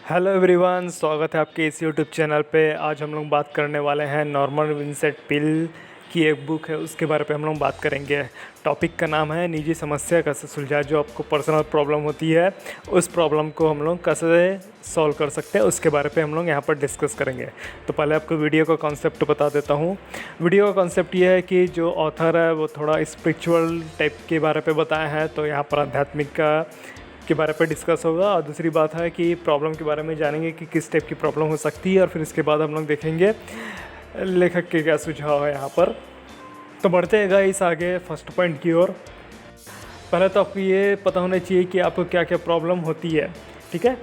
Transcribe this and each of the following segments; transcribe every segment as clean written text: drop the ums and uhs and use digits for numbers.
Hello everyone, स्वागत है आपके इस यूट्यूब चैनल पे। आज हम लोग बात करने वाले हैं नॉर्मन विंसेंट पील की एक बुक है, उसके बारे पे हम लोग बात करेंगे। टॉपिक का नाम है निजी समस्या कैसे सुलझाएं। जो आपको पर्सनल प्रॉब्लम होती है उस प्रॉब्लम को हम लोग कैसे सॉल्व कर सकते हैं उसके बारे पे हम लोग यहाँ पर डिस्कस करेंगे। तो पहले आपको वीडियो का कॉन्सेप्ट बता देता हूँ। वीडियो का कॉन्सेप्ट ये है कि जो ऑथर है वो थोड़ा स्पिरिचुअल टाइप के बारे पे बताया है, तो यहाँ पर आध्यात्मिक के बारे पे डिस्कस होगा। और दूसरी बात है कि प्रॉब्लम के बारे में जानेंगे कि किस टाइप की प्रॉब्लम हो सकती है, और फिर इसके बाद हम लोग देखेंगे लेखक के क्या सुझाव है यहाँ पर। तो बढ़ते हैं गाइस आगे फर्स्ट पॉइंट की ओर। पहले तो आपको ये पता होना चाहिए कि आपको क्या क्या प्रॉब्लम होती है, ठीक है।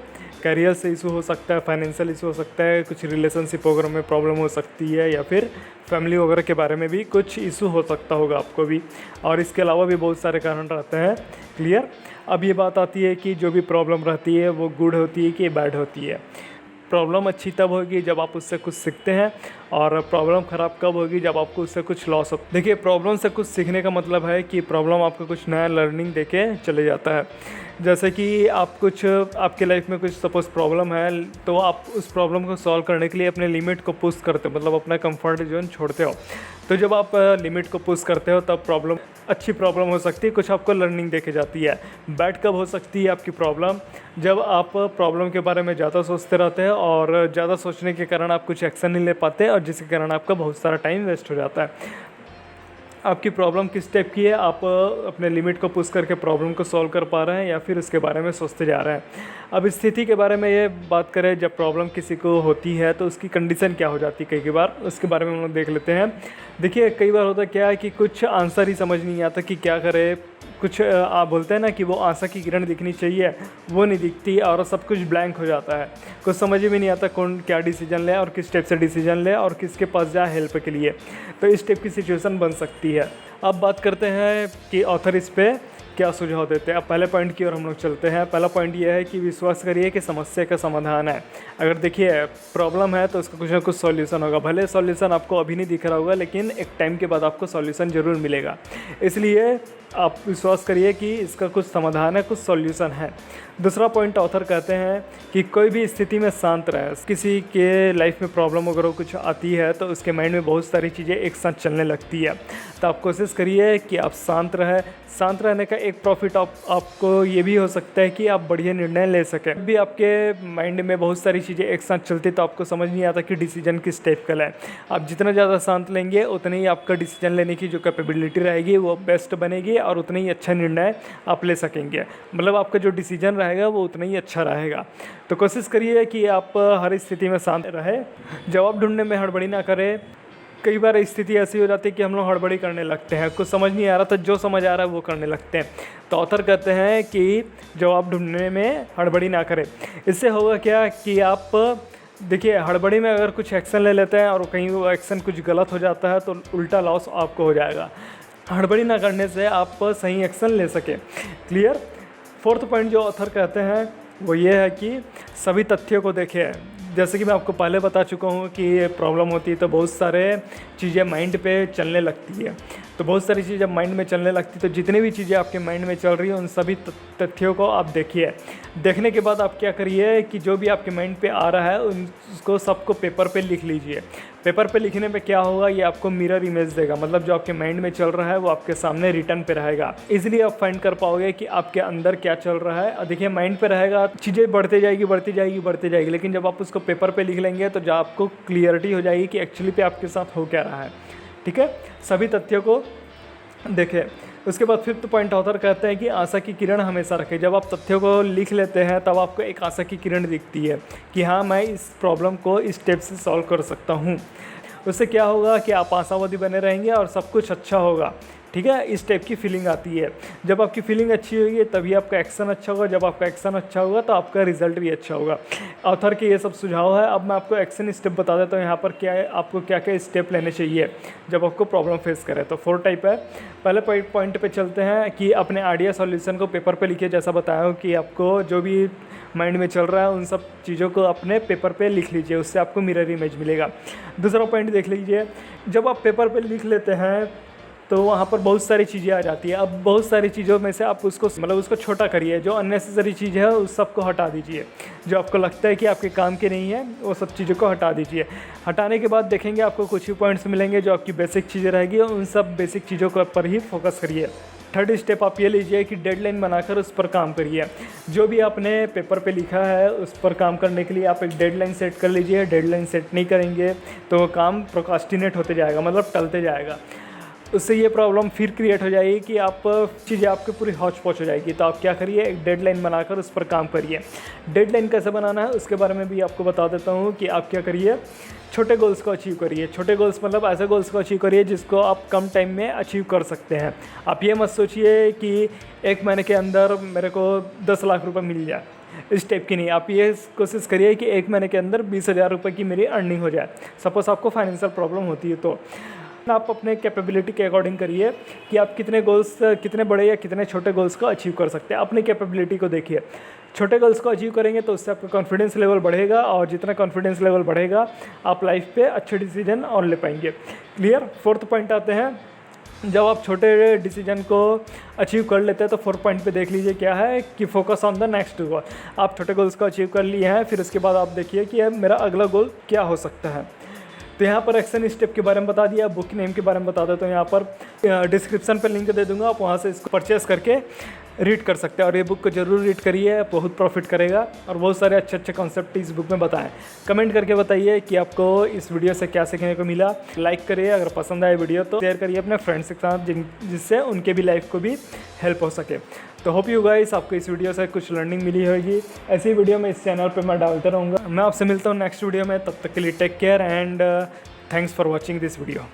करियर से इशू हो सकता है, फाइनेंशियल इशू हो सकता है, कुछ रिलेशनशिप वगैरह में प्रॉब्लम हो सकती है, या फिर फैमिली वगैरह के बारे में भी कुछ इशू हो सकता होगा आपको भी। और इसके अलावा भी बहुत सारे कारण रहते हैं। क्लियर। अब ये बात आती है कि जो भी प्रॉब्लम रहती है वो गुड होती है कि बैड होती है। प्रॉब्लम अच्छी तब होगी जब आप उससे कुछ सीखते हैं, और प्रॉब्लम ख़राब कब होगी जब आपको उससे कुछ लॉस हो। देखिए, प्रॉब्लम से कुछ सीखने का मतलब है कि प्रॉब्लम आपको कुछ नया लर्निंग देके चले जाता है। जैसे कि आपके लाइफ में कुछ सपोज प्रॉब्लम है, तो आप उस प्रॉब्लम को सॉल्व करने के लिए अपने लिमिट को पुश करते हो, मतलब अपना कंफर्ट जोन छोड़ते हो। तो जब आप लिमिट को पुश करते हो तब प्रॉब्लम अच्छी प्रॉब्लम हो सकती है, कुछ आपको लर्निंग देके जाती है। बैड कब हो सकती है आपकी प्रॉब्लम? जब आप प्रॉब्लम के बारे में ज़्यादा सोचते रहते हैं, और ज़्यादा सोचने के कारण आप कुछ एक्शन नहीं ले पाते, और जिसके कारण आपका बहुत सारा टाइम वेस्ट हो जाता है। आपकी प्रॉब्लम किस टाइप की है, आप अपने लिमिट को पुश करके प्रॉब्लम को सॉल्व कर पा रहे हैं, या फिर उसके बारे में सोचते जा रहे हैं। अब स्थिति के बारे में ये बात करें, जब प्रॉब्लम किसी को होती है तो उसकी कंडीशन क्या हो जाती है कई बार, उसके बारे में हम लोग देख लेते हैं। देखिए, कई बार होता क्या है कि कुछ आंसर ही समझ नहीं आता कि क्या करें। कुछ आप बोलते हैं ना कि वो आशा की किरण दिखनी चाहिए, वो नहीं दिखती, और सब कुछ ब्लैंक हो जाता है। कुछ समझ में नहीं आता कौन क्या डिसीजन ले, और किस टाइप से डिसीजन ले, और किसके पास जाए हेल्प के लिए। तो इस टाइप की सिचुएशन बन सकती है। अब बात करते हैं कि ऑथर इस पे क्या सुझाव देते हैं। अब पहले पॉइंट की ओर हम लोग चलते हैं। पहला पॉइंट ये है कि विश्वास करिए कि समस्या का समाधान है। अगर देखिए प्रॉब्लम है तो उसका कुछ ना कुछ सॉल्यूशन होगा। भले सॉल्यूशन आपको अभी नहीं दिख रहा होगा, लेकिन एक टाइम के बाद आपको सॉल्यूशन ज़रूर मिलेगा। इसलिए आप विश्वास करिए कि इसका कुछ समाधान है, कुछ सॉल्यूशन है। दूसरा पॉइंट ऑथर कहते हैं कि कोई भी स्थिति में शांत रहे। किसी के लाइफ में प्रॉब्लम वगैरह कुछ आती है तो उसके माइंड में बहुत सारी चीज़ें एक साथ चलने लगती है। तो आप कोशिश करिए कि आप शांत रहें। शांत रहने का एक प्रॉफिट आपको ये भी हो सकता है कि आप बढ़िया निर्णय ले सकें। भी आपके माइंड में बहुत सारी चीज़ें एक साथ चलती तो आपको समझ नहीं आता कि डिसीजन किस टाइप का लें। आप जितना ज़्यादा शांत लेंगे उतनी ही आपका डिसीजन लेने की जो कैपेबिलिटी रहेगी वो बेस्ट बनेगी, और उतना ही अच्छा निर्णय आप ले सकेंगे। मतलब आपका जो डिसीजन रहेगा वो उतना ही अच्छा रहेगा। तो कोशिश करिए कि आप हर स्थिति में शांत रहे। जवाब ढूंढने में हड़बड़ी ना करें। कई बार स्थिति ऐसी हो जाती है कि हम लोग हड़बड़ी करने लगते हैं, कुछ समझ नहीं आ रहा तो जो समझ आ रहा है वो करने लगते हैं। तो ऑथर कहते हैं कि जवाब ढूंढने में हड़बड़ी ना करें। इससे होगा क्या कि आप देखिए, हड़बड़ी में अगर कुछ एक्शन ले लेते हैं और कहीं वो एक्शन कुछ गलत हो जाता है तो उल्टा लॉस आपको हो जाएगा। हड़बड़ी ना करने से आप सही एक्शन ले सकें। क्लियर। फोर्थ पॉइंट जो ऑथर कहते हैं वो ये है कि सभी तथ्यों को देखें। जैसे कि मैं आपको पहले बता चुका हूँ कि ये प्रॉब्लम होती है तो बहुत सारे चीज़ें माइंड पे चलने लगती है। तो बहुत सारी चीज़ें माइंड में चलने लगती है, तो जितनी भी चीज़ें आपके माइंड में चल रही हैं उन सभी तथ्यों को आप देखिए। देखने के बाद आप क्या करिए कि जो भी आपके माइंड पे आ रहा है उसको सबको पेपर पे लिख लीजिए। पेपर पे लिखने पे क्या होगा, ये आपको मिरर इमेज देगा। मतलब जो आपके माइंड में चल रहा है वो आपके सामने रिटर्न पे रहेगा। इजीली आप फाइंड कर पाओगे कि आपके अंदर क्या चल रहा है। देखिए, माइंड पे रहेगा, चीज़ें बढ़ती जाएगी बढ़ती जाएगी बढ़ती जाएगी, लेकिन जब आप उसको पेपर पे लिख लेंगे तो जो आपको क्लियरिटी हो जाएगी कि एक्चुअली पे आपके साथ हो क्या रहा है। ठीक है। सभी तथ्यों को देखें। उसके बाद फिफ्थ पॉइंट ऑथर कहते हैं कि आशा की किरण हमेशा रखें। जब आप तथ्यों को लिख लेते हैं तब आपको एक आशा की किरण दिखती है कि हाँ, मैं इस प्रॉब्लम को इस स्टेप से सॉल्व कर सकता हूँ। उससे क्या होगा कि आप आशावादी बने रहेंगे और सब कुछ अच्छा होगा। ठीक है, इस टाइप की फीलिंग आती है। जब आपकी फीलिंग अच्छी होगी तभी आपका एक्शन अच्छा होगा। जब आपका एक्शन अच्छा होगा तो आपका रिजल्ट भी अच्छा होगा। ऑथर के ये सब सुझाव है। अब मैं आपको एक्शन स्टेप बता देता हूँ यहाँ पर क्या है, आपको क्या क्या स्टेप लेने चाहिए जब आपको प्रॉब्लम फेस करे। तो 4 टाइप है। पहले पॉइंट पे चलते हैं कि अपने आइडिया सॉल्यूशन को पेपर पे लिखिए। जैसा बताया हूँ कि आपको जो भी माइंड में चल रहा है उन सब चीज़ों को अपने पेपर पे लिख लीजिए, उससे आपको मिरर इमेज मिलेगा। दूसरा पॉइंट देख लीजिए, जब आप पेपर पे लिख लेते हैं तो वहाँ पर बहुत सारी चीज़ें आ जाती है। अब बहुत सारी चीज़ों में से आप उसको उसको छोटा करिए, जो अननेसेसरी चीज़ है उस सब को हटा दीजिए। जो आपको लगता है कि आपके काम की नहीं है वो सब चीज़ों को हटा दीजिए। हटाने के बाद देखेंगे आपको कुछ ही पॉइंट्स मिलेंगे जो आपकी बेसिक चीज़ें रहेगी, उन सब बेसिक चीज़ों के पर ही फोकस करिए। थर्ड स्टेप आप ये लीजिए कि डेडलाइन बनाकर उस पर काम करिए। जो भी आपने पेपर पे लिखा है उस पर काम करने के लिए आप एक डेडलाइन सेट कर लीजिए। डेडलाइन सेट नहीं करेंगे तो काम प्रोक्रास्टिनेट होते जाएगा, मतलब टलते जाएगा। उससे ये प्रॉब्लम फिर क्रिएट हो जाएगी कि आप चीज़ें आपकी पूरी हौच पौच हो जाएगी। तो आप क्या करिए, एक डेडलाइन बनाकर उस पर काम करिए। डेडलाइन कैसे बनाना है उसके बारे में भी आपको बता देता हूँ कि आप क्या करिए, छोटे गोल्स को अचीव करिए। छोटे गोल्स मतलब ऐसे गोल्स को अचीव करिए जिसको आप कम टाइम में अचीव कर सकते हैं। आप ये मत सोचिए कि 1 महीने के अंदर मेरे को 10 लाख रुपए मिल जाए, इस टाइप की नहीं। आप ये कोशिश करिए कि 1 महीने के अंदर 20,000 रुपये की मेरी अर्निंग हो जाए। सपोज़ आपको फाइनेंशियल प्रॉब्लम होती है तो आप अपने कैपेबिलिटी के अकॉर्डिंग करिए कि आप कितने गोल्स, कितने बड़े या कितने छोटे गोल्स को अचीव कर सकते हैं। अपनी कैपेबिलिटी को देखिए। छोटे गोल्स को अचीव करेंगे तो उससे आपका कॉन्फिडेंस लेवल बढ़ेगा, और जितना कॉन्फिडेंस लेवल बढ़ेगा आप लाइफ पे अच्छे डिसीजन और ले पाएंगे। क्लियर। फोर्थ पॉइंट आते हैं, जब आप छोटे डिसीजन को अचीव कर लेते हैं तो 4 पॉइंट पे देख लीजिए क्या है कि फोकस ऑन द नेक्स्ट गोल। आप छोटे गोल्स को अचीव कर लिए हैं, फिर उसके बाद आप देखिए कि मेरा अगला गोल क्या हो सकता है। तो यहाँ पर एक्शन स्टेप के बारे में बता दिया, बुक नेम के बारे में बता देता हूँ। यहाँ पर डिस्क्रिप्शन पर लिंक दे दूँगा, आप वहाँ से इसको परचेस करके रीड कर सकते हैं। और ये बुक को जरूर रीड करिए, बहुत प्रॉफिट करेगा। और बहुत सारे अच्छे अच्छे कॉन्सेप्ट इस बुक में बताएं। कमेंट करके बताइए कि आपको इस वीडियो से क्या सीखने को मिला। लाइक करिए, अगर पसंद आए वीडियो तो शेयर करिए अपने फ्रेंड्स के साथ, जिससे उनके भी लाइफ को भी हेल्प हो सके। तो होप यू गाइस आपको इस वीडियो से कुछ लर्निंग मिली होगी। ऐसी वीडियो मैं इस चैनल पे मैं डालता रहूँगा। मैं आपसे मिलता हूँ नेक्स्ट वीडियो में, तब तक के लिए take care and thanks for watching this video.